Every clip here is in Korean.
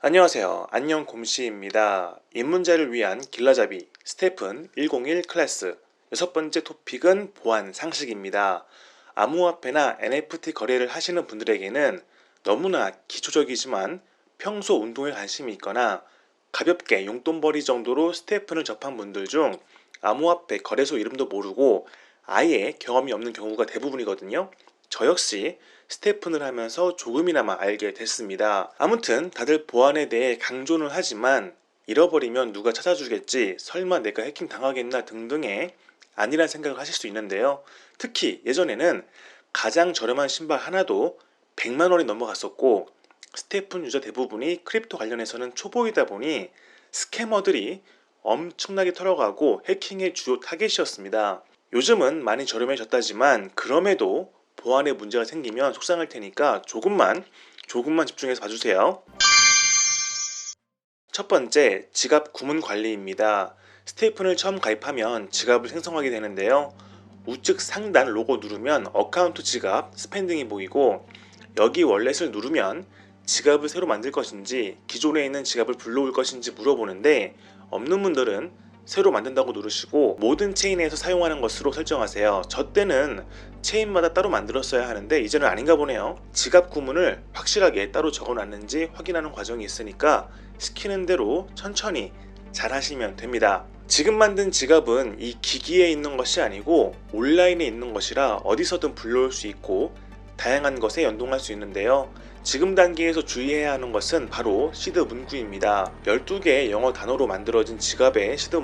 안녕하세요. 안녕 곰씨입니다. 입문자를 위한 길라잡이 스테픈 101 클래스 여섯 번째 토픽은 보안 상식입니다. 암호화폐나 NFT 거래를 하시는 분들에게는 너무나 기초적이지만 평소 운동에 관심이 있거나 가볍게 용돈벌이 정도로 스테픈을 접한 분들 중 암호화폐 거래소 이름도 모르고 아예 경험이 없는 경우가 대부분이거든요. 저 역시 스테픈을 하면서 조금이나마 알게 됐습니다. 아무튼 다들 보안에 대해 강조는 하지만 잃어버리면 누가 찾아주겠지, 설마 내가 해킹 당하겠나 등등의 아니란 생각을 하실 수 있는데요. 특히 예전에는 가장 저렴한 신발 하나도 100만 원이 넘어갔었고 스테픈 유저 대부분이 크립토 관련해서는 초보이다 보니 스캐머들이 엄청나게 털어가고 해킹의 주요 타겟이었습니다. 요즘은 많이 저렴해졌다지만 그럼에도 보안에 문제가 생기면 속상할 테니까 조금만 집중해서 봐주세요. 첫 번째, 지갑 구문 관리입니다. 스테이픈을 처음 가입하면 지갑을 생성하게 되는데요. 우측 상단 로고 누르면 어카운트 지갑, 스펜딩이 보이고 여기 월렛을 누르면 지갑을 새로 만들 것인지 기존에 있는 지갑을 불러올 것인지 물어보는데 없는 분들은 새로 만든다고 누르시고 모든 체인에서 사용하는 것으로 설정하세요. 저 때는 체인마다 따로 만들었어야 하는데 이제는 아닌가 보네요. 지갑 구문을 확실하게 따로 적어놨는지 확인하는 과정이 있으니까 시키는 대로 천천히 잘 하시면 됩니다. 지금 만든 지갑은 이 기기에 있는 것이 아니고 온라인에 있는 것이라 어디서든 불러올 수 있고 다양한 것에 연동할 수 있는데요. 지금 단계에서 주의해야 하는 것은 바로 시드 문구입니다. 12개의 영어 단어로 만들어진 지갑의 시드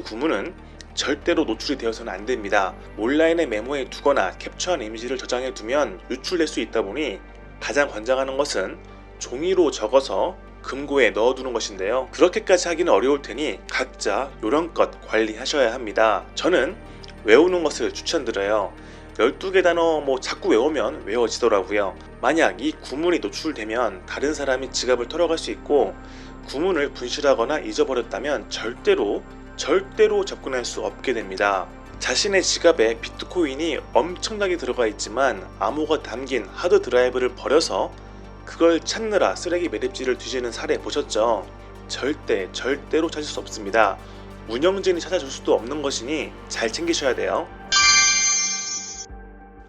구문은 절대로 노출이 되어서는 안 됩니다. 온라인에 메모해 두거나 캡처한 이미지를 저장해 두면 유출될 수 있다 보니 가장 권장하는 것은 종이로 적어서 금고에 넣어두는 것인데요. 그렇게까지 하기는 어려울 테니 각자 요령껏 관리하셔야 합니다. 저는 외우는 것을 추천드려요. 12개 단어 자꾸 외우면 외워지더라고요. 만약 이 구문이 노출되면 다른 사람이 지갑을 털어갈 수 있고 구문을 분실하거나 잊어버렸다면 절대로 접근할 수 없게 됩니다. 자신의 지갑에 비트코인이 엄청나게 들어가 있지만 암호가 담긴 하드 드라이브를 버려서 그걸 찾느라 쓰레기 매립지를 뒤지는 사례 보셨죠? 절대로 찾을 수 없습니다. 운영진이 찾아줄 수도 없는 것이니 잘 챙기셔야 돼요.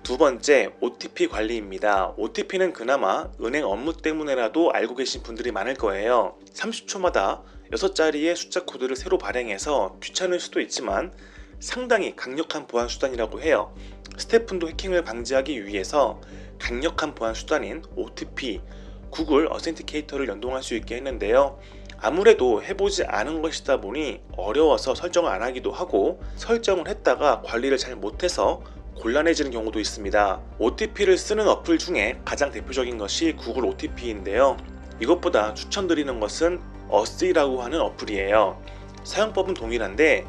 두 번째, OTP 관리입니다. OTP는 그나마 은행 업무 때문에라도 알고 계신 분들이 많을 거예요. 30초마다 6자리의 숫자 코드를 새로 발행해서 귀찮을 수도 있지만 상당히 강력한 보안 수단이라고 해요. 스테픈도 해킹을 방지하기 위해서 강력한 보안 수단인 OTP, 구글 어센티케이터를 연동할 수 있게 했는데요. 아무래도 해보지 않은 것이다 보니 어려워서 설정을 안 하기도 하고 설정을 했다가 관리를 잘 못해서 곤란해지는 경우도 있습니다. OTP를 쓰는 어플 중에 가장 대표적인 것이 구글 OTP인데요. 이것보다 추천드리는 것은 어시라고 하는 어플이에요. 사용법은 동일한데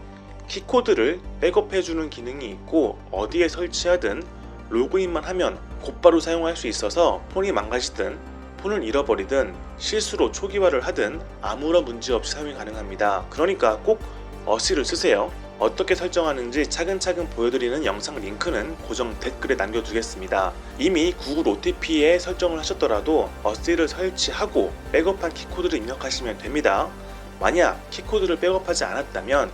키코드를 백업해주는 기능이 있고 어디에 설치하든 로그인만 하면 곧바로 사용할 수 있어서 폰이 망가지든 폰을 잃어버리든 실수로 초기화를 하든 아무런 문제 없이 사용이 가능합니다. 그러니까 꼭 어시를 쓰세요. 어떻게 설정하는지 차근차근 보여드리는 영상 링크는 고정 댓글에 남겨두겠습니다. 이미 구글 OTP에 설정을 하셨더라도 어시를 설치하고 백업한 키코드를 입력하시면 됩니다. 만약 키코드를 백업하지 않았다면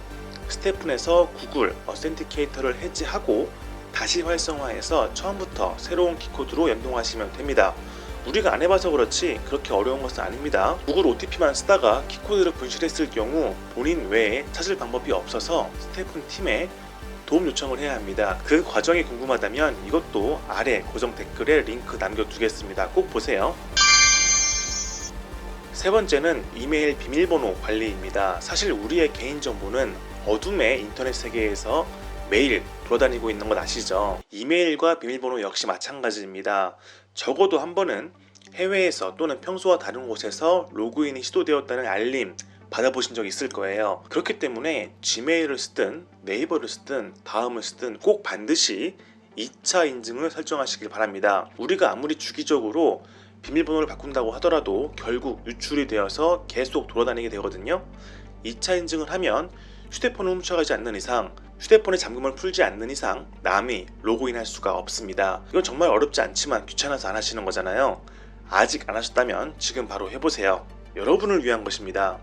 스테픈에서 구글 어센티케이터를 해지하고 다시 활성화해서 처음부터 새로운 키코드로 연동하시면 됩니다. 우리가 안 해봐서 그렇지 그렇게 어려운 것은 아닙니다. 구글 OTP만 쓰다가 키코드를 분실했을 경우 본인 외에 찾을 방법이 없어서 스테픈 팀에 도움 요청을 해야 합니다. 그 과정이 궁금하다면 이것도 아래 고정 댓글에 링크 남겨두겠습니다. 꼭 보세요. 세 번째는 이메일 비밀번호 관리입니다. 사실 우리의 개인정보는 어둠의 인터넷 세계에서 매일 돌아다니고 있는 것 아시죠? 이메일과 비밀번호 역시 마찬가지입니다. 적어도 한 번은 해외에서 또는 평소와 다른 곳에서 로그인이 시도되었다는 알림 받아보신 적 있을 거예요. 그렇기 때문에 지메일을 쓰든 네이버를 쓰든 다음을 쓰든 꼭 반드시 2차 인증을 설정하시길 바랍니다. 우리가 아무리 주기적으로 비밀번호를 바꾼다고 하더라도 결국 유출이 되어서 계속 돌아다니게 되거든요. 2차 인증을 하면 휴대폰을 훔쳐가지 않는 이상, 휴대폰의 잠금을 풀지 않는 이상 남이 로그인할 수가 없습니다. 이건 정말 어렵지 않지만 귀찮아서 안 하시는 거잖아요. 아직 안 하셨다면 지금 바로 해보세요. 여러분을 위한 것입니다.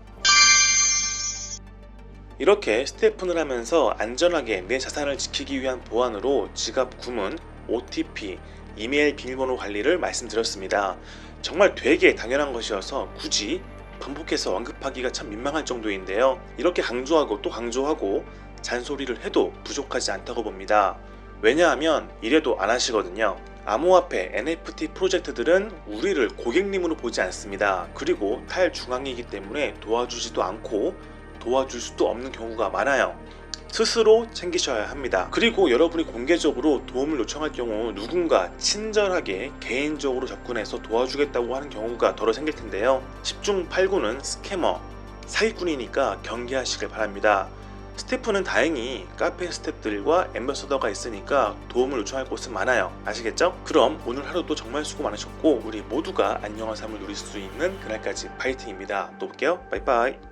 이렇게 스테이픈을 하면서 안전하게 내 자산을 지키기 위한 보안으로 지갑 구문, OTP, 이메일 비밀번호 관리를 말씀드렸습니다. 정말 되게 당연한 것이어서 굳이 반복해서 언급하기가 참 민망할 정도인데요. 이렇게 강조하고 또 강조하고 잔소리를 해도 부족하지 않다고 봅니다. 왜냐하면 이래도 안 하시거든요. 암호화폐 NFT 프로젝트들은 우리를 고객님으로 보지 않습니다. 그리고 탈중앙이기 때문에 도와주지도 않고 도와줄 수도 없는 경우가 많아요. 스스로 챙기셔야 합니다. 그리고 여러분이 공개적으로 도움을 요청할 경우 누군가 친절하게 개인적으로 접근해서 도와주겠다고 하는 경우가 덜어 생길 텐데요. 10중 8구는 스캐머, 사기꾼이니까 경계하시길 바랍니다. 스태프는 다행히 카페 스태프들과 앰버서더가 있으니까 도움을 요청할 곳은 많아요. 아시겠죠? 그럼 오늘 하루도 정말 수고 많으셨고 우리 모두가 안녕한 삶을 누릴 수 있는 그날까지 파이팅입니다. 또 볼게요. 빠이빠이.